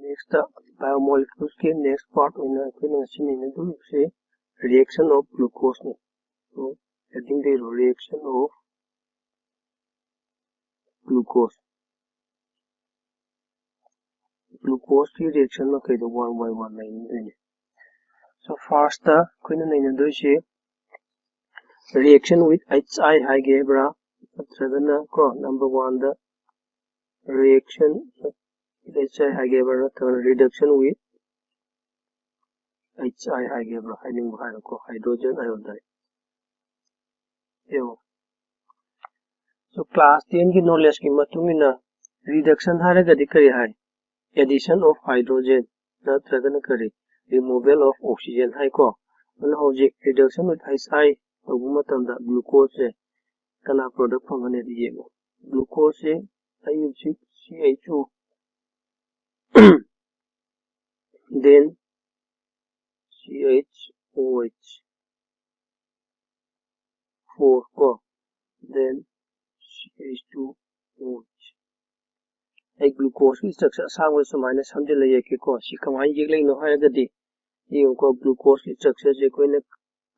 Next, biomolecules के next part in the reaction of glucose. So, heading the reaction of glucose. Glucose की reaction में कई दो 1 by 1 नहीं. So first कोई नहीं दो से reaction with HI high gebra. Number 1 the reaction HI high gebra reduction with HI high gebra hydrogen iodide. So class 10 की knowledge की मतुंगिना reduction हारगदि करी हाय addition of hydrogen नत्रगन करी removal of oxygen हाय को मतलब हौजिक reduction with HI Tabu मतंदा glucose से कना product फंगने दिएगा glucose से IUC CH2 then CHOH 4 को then CH2OH एक ग्लूकोज की स्ट्रक्चर सांग सुमाइना समझ लइए कि को सी कमाई ये लेनो हायगदि ये को ग्लूकोज की स्ट्रक्चर से कोई न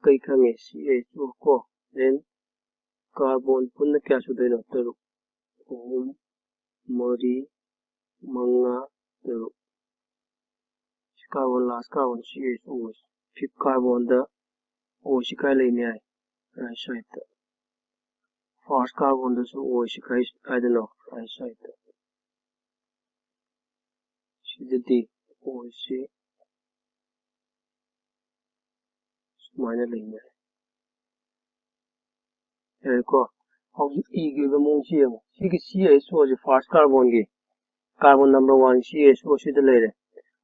कई खंगे CH2 को देन कार्बन पुन क्या सुदेनो तरु ओम मरी मंगा तरु carbon last carbon CH2OH fifth carbon the OH का लेने आए right side first carbon the OH का I don't know right side the OC minor linear. Erko, how you give a monchium? CS was the first carbon. Carbon number 1 CS was the later.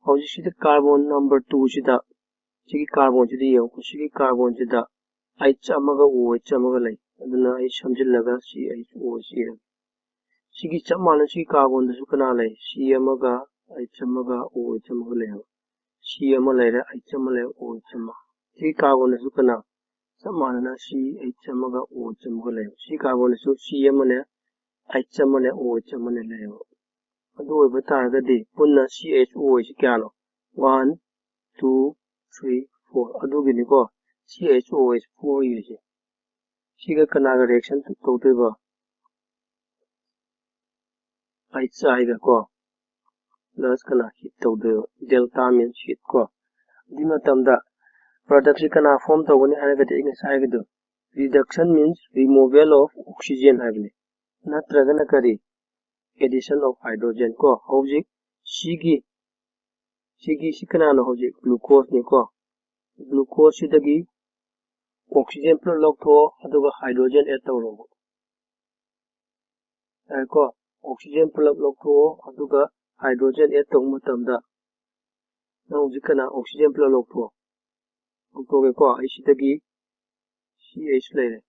How you see the carbon number 2 shida? Chiki carbon to the yoke, Shiki carbon to the I chamaga or chamaga lake, and then I shamjilaga CH or CM. Shiki chamanashi carbon the sukanale, CMaga. Ichamaga or Ichamaga Shiamalera Ichamale or Ichama. She carbon is Sukana. Samana she Ichamaga or Chamale. She carbon is Shiamane Ichamane or Chamane level. Although the target day, Puna CHO is Gano. 1, 2, 3, 4. Aduginico CHO is 4 years. She got Kanaga reaction to Totiba. Ichaiga. Plus kana hit to delta means hit ko. Dimatamda product kana form to one hagadu. Reduction means removal of oxygen heavily. Not ragana kari. Addition of hydrogen ko. Hojik shigi shikana no hojik glucose ni ko. Glucose shidagi oxygen plus log to aduga hydrogen etawro. Ko oxygen plus log to aduga hydrogen at the matamda. Now Zikana oxygen plalopo. October Ishitagi CH later.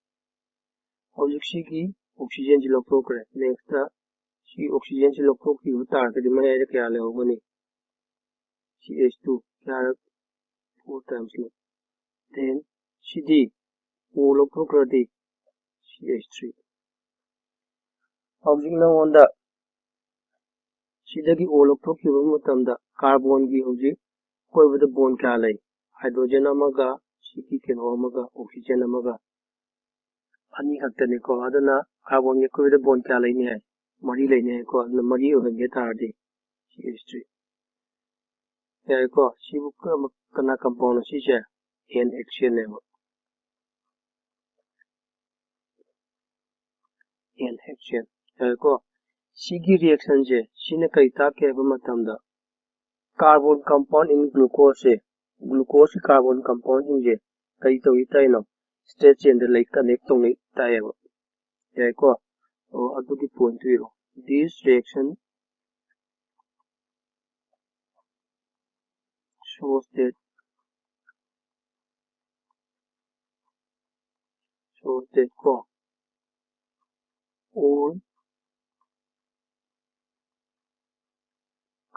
Ojixiki oxygen gilopocre. Next, she oxygen gilopoki with target the Mayakale of money. CH2 carrot 4 times low. Then CD Olopocre D CH3. Oxygen on the Shidagi all of Tokyo carbon gi hoji koi with the bone kale hydrogen amaga shiki ken omaga oxygen amaga ani haktane ko adana carbon gi koi with the bone kale ni hai mari lene ko na mari hoenge tarde CH3 ya ko shibu kana compound si che n action level n action ya ko Shigi reaction je, shine kaita ke matamda. Carbon compound in glucose se, glucose carbon compound in je, kaito itaino, stretch and the like connect on it taevo. Eko, or aduki point zero. This reaction shows that all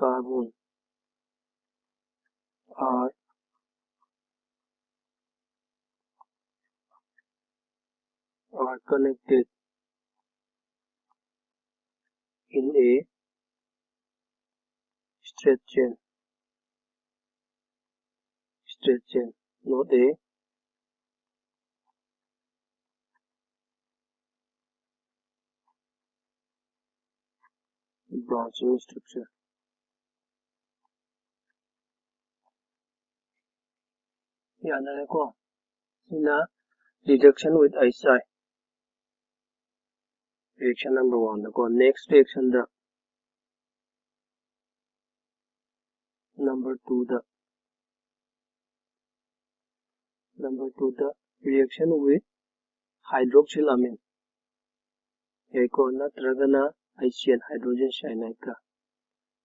carbon are connected in a straight chain, not a branching structure. याद रखो सिना reduction with ISI reaction number 1 the next reaction the number 2 the reaction with hydroxylamine eko natragana ICN hydrogen cyanide ka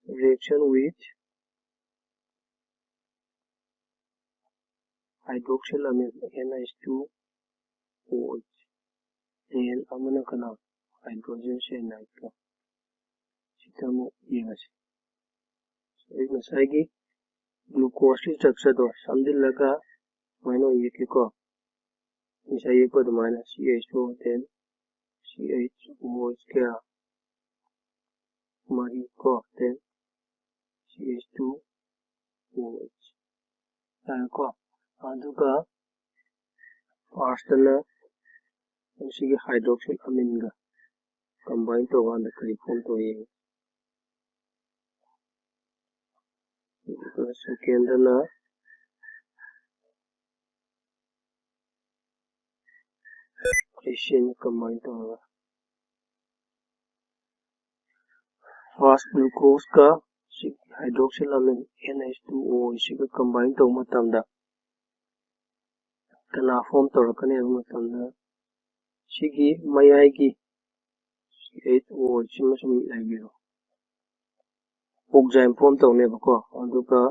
reaction with hydroxylamine NH2OH and amana kana hydrogen cyanide ka sitamu yengasi एक नसाएगी glucose की structure तो समझ लगा माइनो ये क्यों इसे एक पर माइनस CH2 then CH2 क्या मरी को then CH2OH को आधु का फास्ट ना उसी के हाइड्रोक्सिल अमीन का कंबाइन तो वाला करीबन तो ये सेकेंड ना एशियन कंबाइन तो होगा फास्ट ग्लूकोज का हाइड्रोक्सिलामिन NH2O इसी का कंबाइन तो मतंदा कना फॉर्म तो रखने मतंदा सिगी मयाई की CH2O इसी में समी लगी रो ओक्साइम फॉर्म तो ने बको अदुका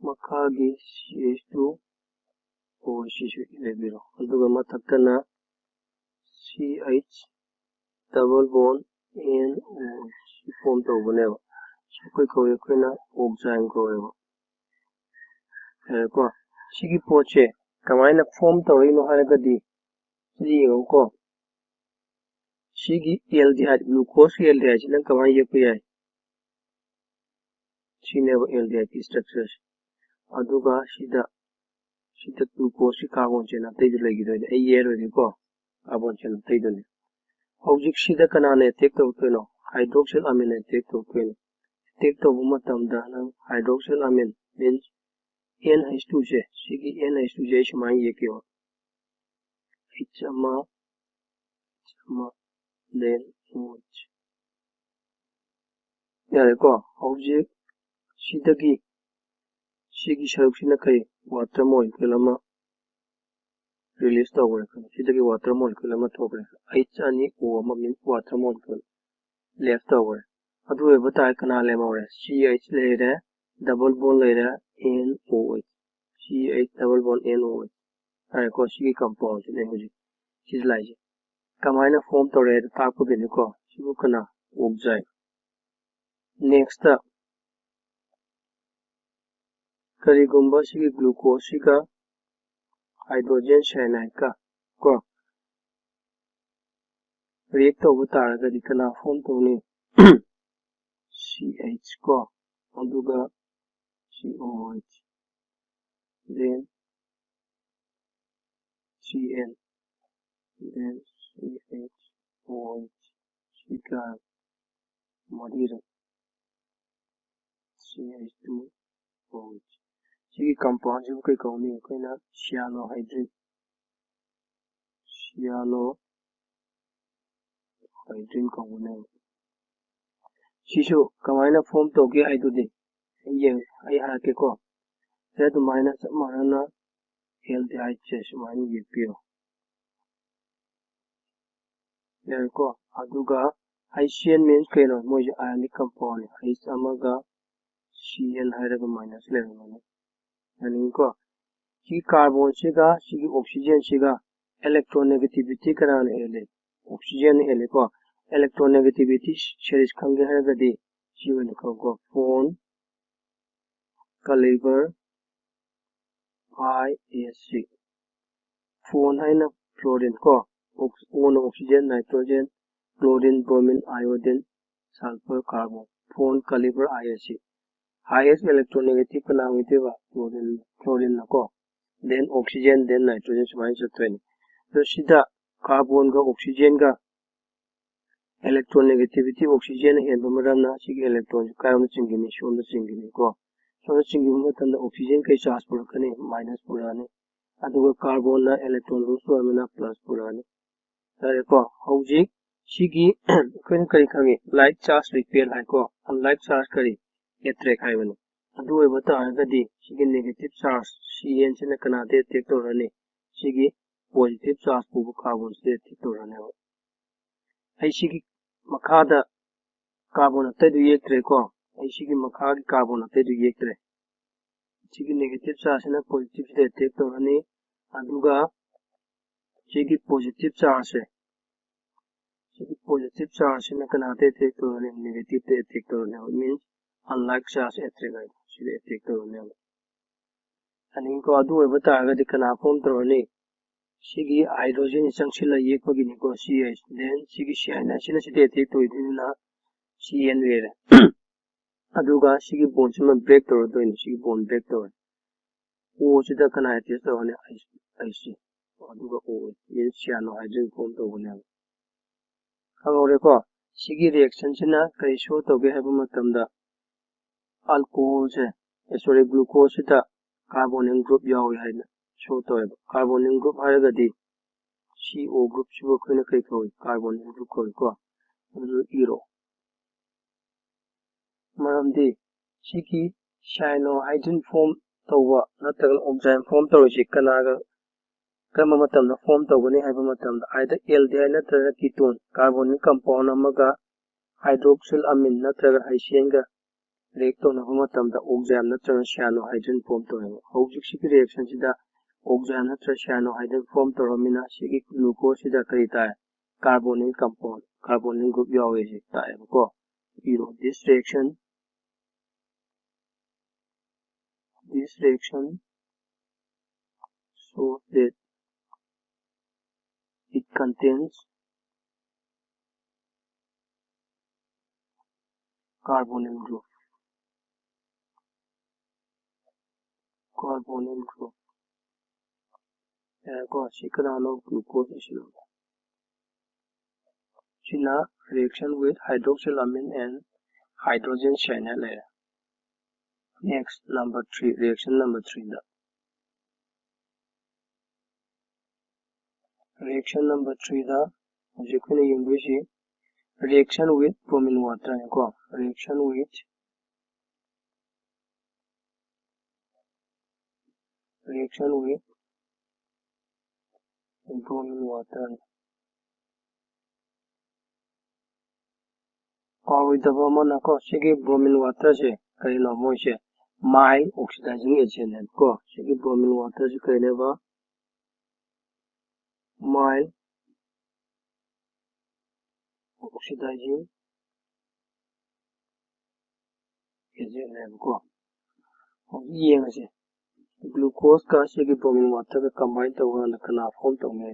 मखागी CH2O इसी लगी रो अदुका मतकना CH double bond NO form तो बने कोई कोई कोई ना ओक्साइम को है को सिगी पोचे कमाइना फॉर्म तो रही नो है कदी सिगी को सिगी एल्डिहाइड ग्लूकोज एल्डिहाइड न कमाई ये कोई है सीने वो एल्डिहाइड की स्ट्रक्चर अदुगा सीधा ग्लूकोज की कार्बन चेन अतई लगी दो ए ये रे को कार्बन चेन अतई दो हौजिक सीधा कनाने टेक तो कोइनो हाइड्रोक्सिल अमीन टेक तो कोइनो टेक तो मतमदा न हाइड्रोक्सिल अमीन मींस NH2 से सिगी NH2 जे समान ये क्यों इचमा then OH यार को हौजिक सीधगी सिगी सरुक्सिना कई वाटर मॉलिक्यूल अमा रिलीज तो हो रहा है सीधगी वाटर मॉलिक्यूल अमा तो हो रहा है H आणि O अमा मीन वाटर मॉलिक्यूल लेफ्ट हो रहा है अदुए बताए कना ले हो रहा है CH ले रहा है डबल बॉन्ड ले रहा है NOH CH double bond NOH अरे को सिगी कंपाउंड ने हो जी चीज लाइए कमाइना फॉर्म तो रहे ताको देने को सिगु कना ओक्साइड नेक्स्ट करीगुंबा सिगी ग्लूकोज का हाइड्रोजन साइनाइड का को रिएक्ट तो बता रहा है कना फॉर्म तो ने CH को अदुगा COH then CN then CHOH सिका मरीर CH2OH सिगी कंपाउंड जो कोई कहने कोई ना सियालो हाइड्रेट कहने शिशु कमाइना फॉर्म तो के आई तो दे ये आई हार के को से तो माइनस मारना एल्डिहाइड से समान ये पियो यार को अदुगा ICN मींस के नो मोजे आयनिक कंपाउंड है इस अमगा CN हाइड्रोजन माइनस ले लो यानी को सी कार्बन से का सी ऑक्सीजन से का इलेक्ट्रोनेगेटिविटी कराने एले ऑक्सीजन एले को इलेक्ट्रोनेगेटिविटी शेरिस खंगे है गदी जीवन को फोन कलीबर ISC फोन है ना फ्लोरीन को ओन oxygen nitrogen chlorine bromine iodine sulphur carbon फोन कलीबर ISC highest electronegative kana hoiteba chlorine na ko then oxygen then nitrogen sumai chattoini so sida carbon ga oxygen ga electronegativity oxygen henba maramna sigi electron kayon chingini shonda chingini ko so chingini matanda oxygen kai charge purakani minus purani aduga carbon na electron lose amina plus purani tare ko hojik sigi koin kari khangi like charge repel hai ko unlike charge kari attract hai bani adu oi bata ga di sigi negative charge cn sina kana de take to rani sigi positive charge pu carbon se take to rani ai sigi makada carbon ate du yektre ko ai sigi makha carbon ate du yektre sigi negative charge na positive se take to rani aduga sigi positive charge sigi positive charge na kana ate take to rani negative te take to rani means unlike charge attract hai sigi take to rani ani ko adu oi bata ga di kana form to rani sigi hydrogen changchila yekpagi ni ko CH then sigi CN sina site take to idina CN were aduga sigi bond sima break to do ni sigi bond break to o sida kana ate to ne IC aduga o yin cyano hydrogen form to ne hangore ko sigi reaction sina kai show to ge have matamda alcohol se sorry glucose ta carbonyl group yawi haina show to carbonyl group haraga di CO group sibo khona kai khoi carbonyl group khoi ko iro maramdi siki cyanohydrin form tawwa natagal oxygen form tawisi kanaga kama matamda form tawgani haiba matamda either aldehyde natraga ketone carbonyl compound amaga hydroxyl amine natraga HCN ga react to na matamda oxygen natraga cyanohydrin form tawwa hojik siki reaction sida oxygen natraga cyanohydrin form tawramina siki glucose sida karita carbonyl compound carbonyl group yawe jikta ko iro this reaction shows that it contains carbonyl group ko sikanano glucose isilo sina reaction with hydroxyl amine and hydrogen cyanide next number 3 reaction number 3 the reaction number 3 the jikune yungwishi reaction with bromine water ko reaction with bromine water or with the mana ko sigi bromine water se kai no mo se mild oxidizing agent ko sigi bromine water se kai ne ba mild oxidizing agent ko yeng se glucose ka sigi bromine water ka combine to na kana form to me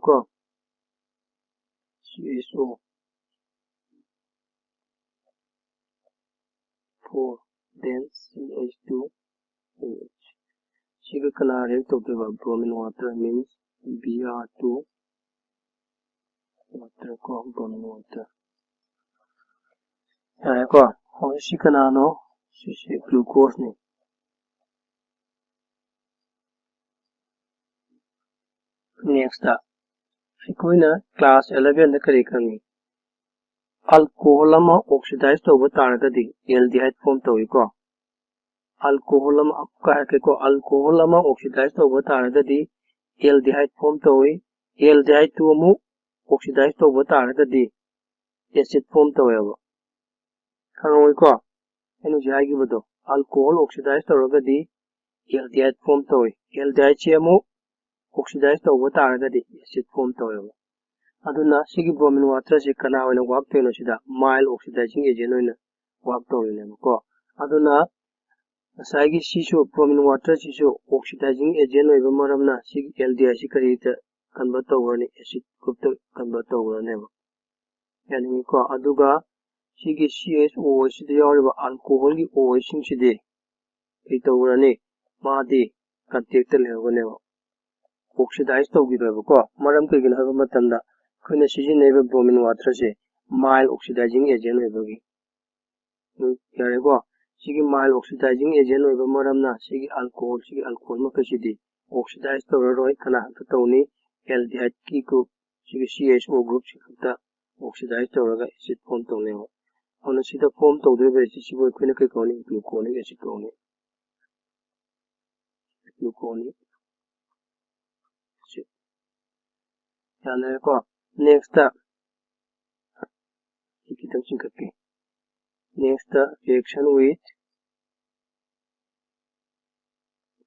ko CSO 4 then CH2OH sigi kana react to the bromine water means Br2 water ko bromine water ko hoshi kana no sisi glucose ni next aikoina class 11 da kare kangi alcohol ama oxidize to batara di aldehyde form to ko alcohol ama ka ke ko alcohol ama oxidize to batara di aldehyde form to aldehyde to mu oxidize to batara di acid form to ba khangoi ko enu jagi bodo alcohol oxidize to roga di aldehyde form to aldehyde che mu oxidize to batara di acid form to ba aduna sigi bromine water se kana wena work to no sida mild oxidizing agent oina work to ne ko aduna saigi sisu bromine water sisu oxidizing agent oiba maramna sigi aldehyde si karita convert to wani acid group to convert to wani yani ko aduga 시기 CHOOH시대 야우리바 알코올기 OH싱시대 이따우라니 마디 컨택트 레고네요 oxidize taugidoibako maram kaigin haba matamda koina sizinaiba bromine water se mild oxidizing agent oibagi yarego sigi mild oxidizing agent oiba maramna sigi alcohol makasidi oxidize tawraroi kana hata tawni aldehyde ki group sigi CHO group sikta oxidize tawraga acid form tawnewa ona sida form tawdriba acid sibo koina kai kawni gluconic acid kawni gluconic acid next next reaction with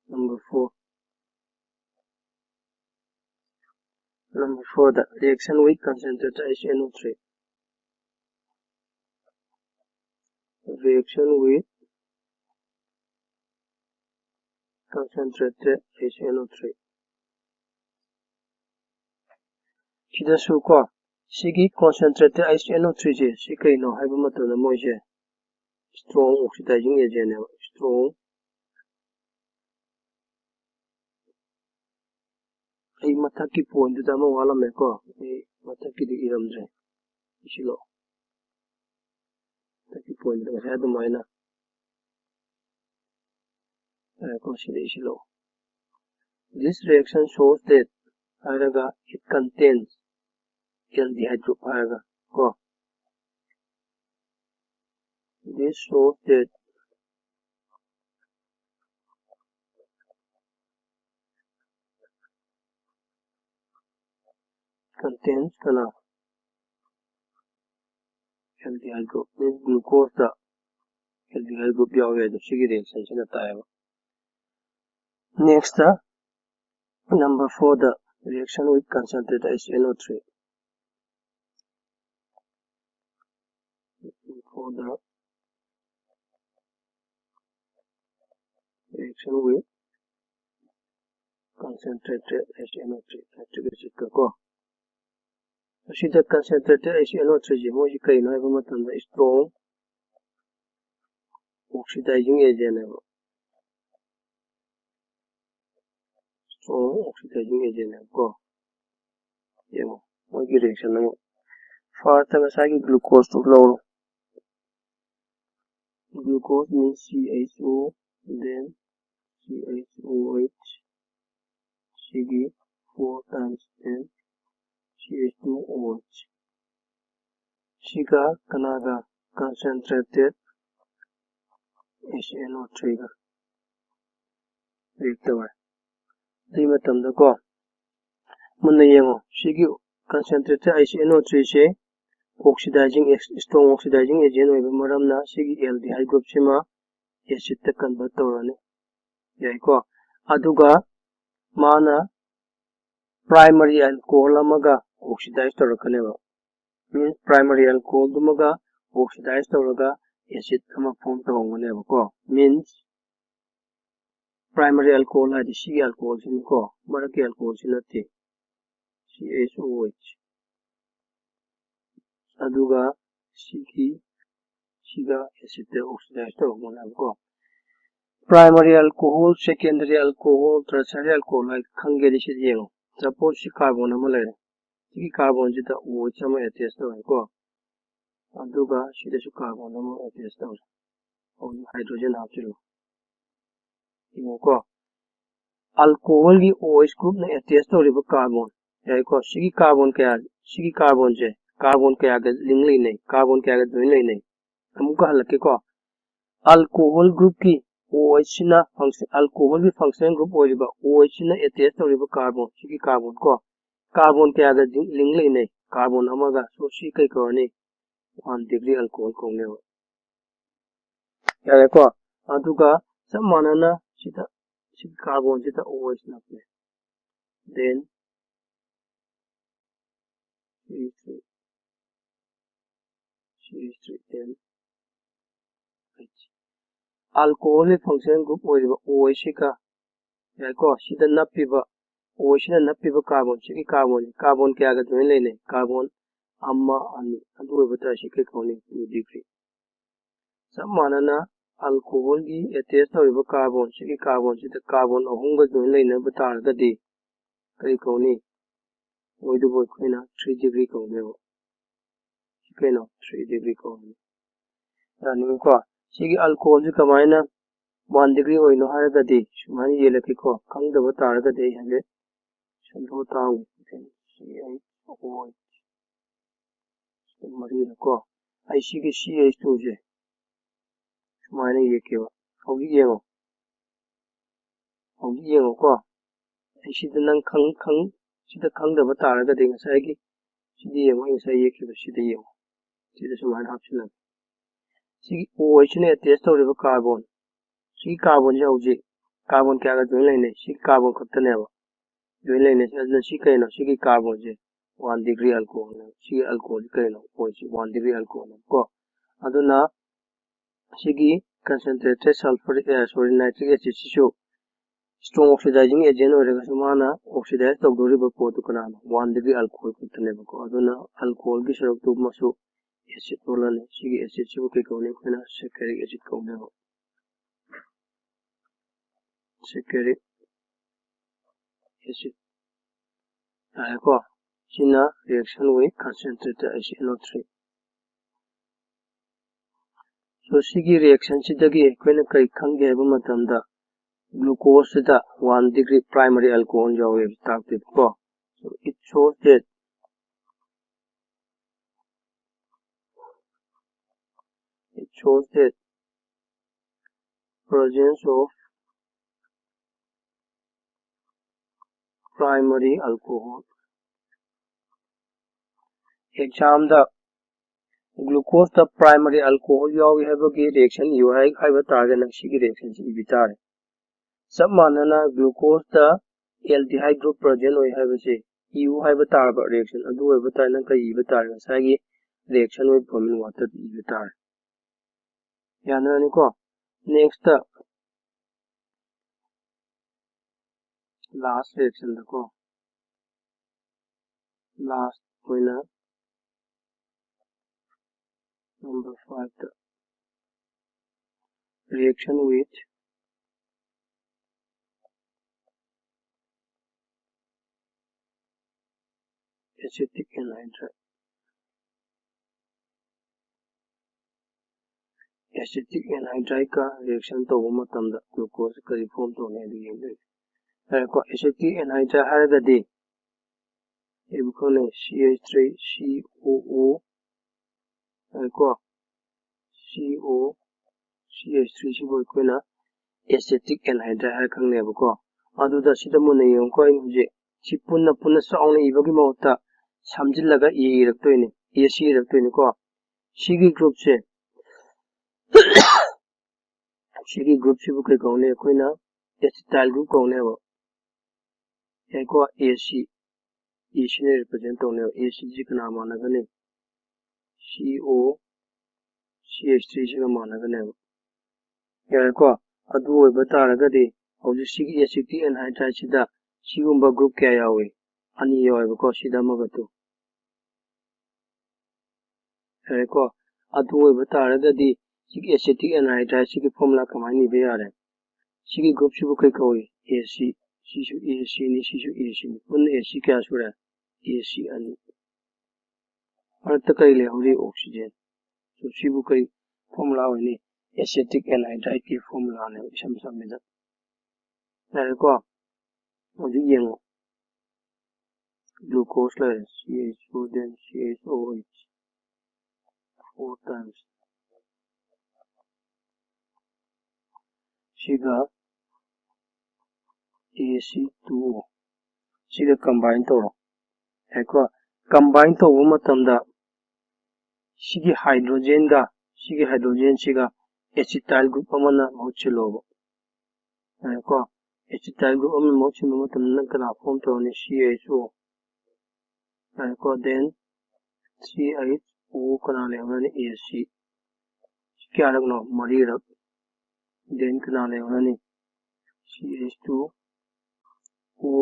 number 4 the reaction with concentrated HNO3 reaction with concentrated HNO3 sida su ko sigi concentrated HNO3 je sikai no haiba matana moise strong oxidizing agent strong ai mathaki point da ma wala me ko ai mathaki di iramdre isilo mathaki point da sa da maina ko isilo this reaction shows that it contains aldehyde group this shows that contains aldehyde group means glucose the aldehyde group yawe the sigi reaction china tayaba next number 4 the reaction with concentrated HNO3 for the reaction with concentrated HNO3 nitric acid ko sida concentrated HNO3 je mo ji kai no ba matam strong oxidizing agent strong oxidizing agent ko yemo mo gi reaction no first ta sa gi glucose to low glucose means CHO then CHOH Cg 4 times 10 CH2OH Siga kanaga concentrated HNO3 ga reactor di matamda ko munna yengo sigi concentrated HNO3 se oxidizing strong oxidizing agent oiba maramna sigi aldehyde group sima acid ta convert tawrani yaiko aduga mana primary alcohol amaga oxidize tawrakaneba means primary alcohol dumaga oxidize tawraga acid ama form tawranganeba ko means primary alcohol hadi sigi alcohol sin ko maraki alcohol sinati CHOH aduga siga acid ta oxidize tawranganeba ko primary alcohol secondary alcohol tertiary alcohol like khangeri si yengo suppose si carbon amale si carbon jita OH ama attach taw ko aduga sida su carbon ama attach taw hydrogen hapchilo ingo ko alcohol gi OH group na attach taw riba carbon yai ko si carbon je carbon kaya ga linglei nei carbon kaya ga join lei nei amuka halake ko alcohol group ki OH na function alcohol ki function group oiba OH na attach tawriba carbon sigi carbon ko carbon kaya ga link lei nei carbon amaga so si kai ko ni 1 degree alcohol ko ne ya ko aduga samanana sida sigi carbon sida OH na pe then CH3 then alcohol function group oiba OH ka yako sida napiba OH na napiba carbon sigi carbon kaya ga join lei nei carbon amma ani adu bata shi kai kauni 2 degree samanana alcohol gi attach tawriba carbon shi carbon shi carbon ahunga join laina bata ga de kai kauni oidu boy koina 3 degree kauni bo shi kai no 3 degree kauni yani ko shi alcohol ji kamaina 1 degree oino haraga de shumani yelaki ko kangda bata ga de habe shanto taw shi ai o Marina ko ai shige CH2 je sumane yekewa hauji yengo ko ai shida nan khang shida khangda ba taraga de ngasai gi shidi yengo ngasai yekewa shida yengo shida sumane hapsila sigi OH ne test tawriba carbon sigi carbon je hauji carbon kya ga join line sigi carbon khattane ba join line adna shi kaino sigi carbon je 1 degree alcohol sigi alcohol kaino OH 1 degree alcohol ko aduna sigi concentrated sulfur nitric acid shisho strong oxidizing agent orega samana oxidize tawdori ba pot kana 1 degree alcohol kutne ba ko aduna alcohol gi sarok tu masu acid rolane sigi acid sibu ke kaune kana saccharic acid kaune ba saccharic acid ai ko sina reaction with concentrated HNO3 so sigi reaction sidagi koina kai khange ba matamda glucose da 1 degree primary alcohol jawe started ko so it shows that presence of primary alcohol exam da glucose da primary alcohol jawe have a reaction you have a target na sigi reaction si bitar sammanana glucose da aldehyde group present we have say you have a target reaction adu have a target kai bitar sagi reaction with forming water bitar yana ni ko next last reaction ko last winner number 5 the reaction with acetic anhydride का reaction तो वो मतलब glucose का reform तो नहीं दिएंगे को acetic anhydride हर गदे ये बुकने CH3COO को CH3 सी बोल को ना acetic anhydride हर खंगने बुको अदुदा सिदा मुने यों को मुझे चिपुन पुन साउने इबगी मोता समझिल लगा ये रखतो इने ये सी रखतो इने को सीगी ग्रुप से सीगी ग्रुप से बुके कोने कोई ना acetyl group कोने वो को AC AC ने रिप्रेजेंट होने ACG का नाम आना गने CO CH3 का माना गने यार को अदु वे बता रहा दे और जिसकी acetic anhydride सीधा सीगुम्बा ग्रुप क्या यावे अनि यावे को सीधा मगतो यार को अदु वे बता रहा दे सीगी acetic anhydride सीगी फॉर्मूला कमाई बे यार सीगी ग्रुप से बुके कोई AC सीशु AC नि सीशु AC नि उन AC क्या सुरा AC अनि और तकई ले होरी oxygen so sibu kai formula wani acetic anhydride की formula ने सम में ना को मुझे ये glucose ले CH2 then CHOH 4 times siga AC2O siga combine तो को combine तो वो मतलब दा सिगी हाइड्रोजन सिगा एसिटाइल ग्रुप अमना मोचलोबो को एसिटाइल ग्रुप अमना मोचलो मतलब कना फॉर्म तो ने CHO को देन CHO कना ले ने AC क्या रखनो मरी रख देन कना ले ने CH2O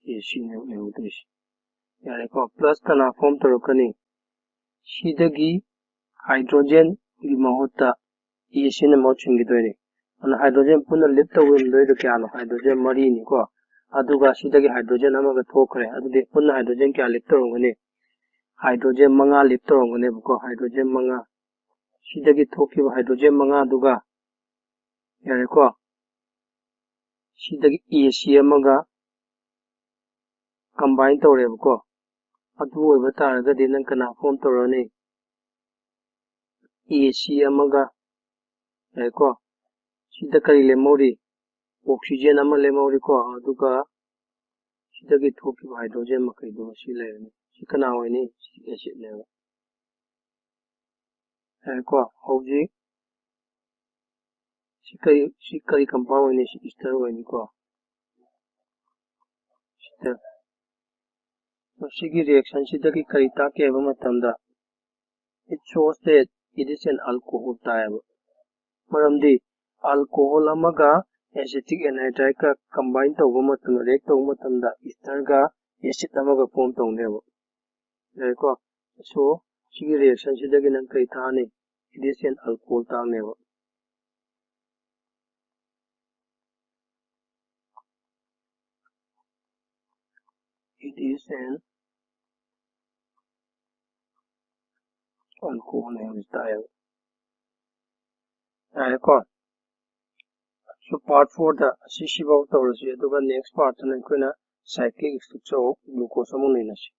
AC ने होते यारेको प्लस कना फॉर्म तौरकनी सिदगी हाइड्रोजन की महुत्ता एसिन अमौ छिंगिदोइने अन हाइड्रोजन पुनः लिप तौविमदोइदो क्यानो हाइड्रोजन मरी निको अदुगा सिदगी हाइड्रोजन अमगा थोखरे अदुदे पुनः हाइड्रोजन क्या लिप तौरंगने हाइड्रोजन मंगा लिप तौरंगने बको हाइड्रोजन मंगा सिदगी थोखिबा हाइड्रोजन मंगा दुगा यारेको सिदगी एसी अमगा कंबाइन तौरेबको अदु ओइबा तारगदि नंग कना फॉर्म तौरने एसी अमगा यारेको सिदा करी लेमोरी ऑक्सीजन अमा लेमोरी को अदुगा सिदगी थोखिबा हाइड्रोजन मकैदो सि लेरने सि कना होइनी सि एसिड लेबा यारेको हौजी सि करी कंपाउंड होइनी सि इस्टर होइनी को सिदा so सिगी रिएक्शन सिदगी करी ताके एबा मतंदा it shows that it is an alcohol type maramdi alcohol amaga acetic anhydride ka combine tawba matam react tawba matamda ester ga acid amaga form tawneba ko so sigi reaction sidagi nang kai thane it is an alcohol tawneba it is an alcohol type ko so part 4 the sishiba tawrasi aduga next part na koina cyclic structure of glucose among nasi.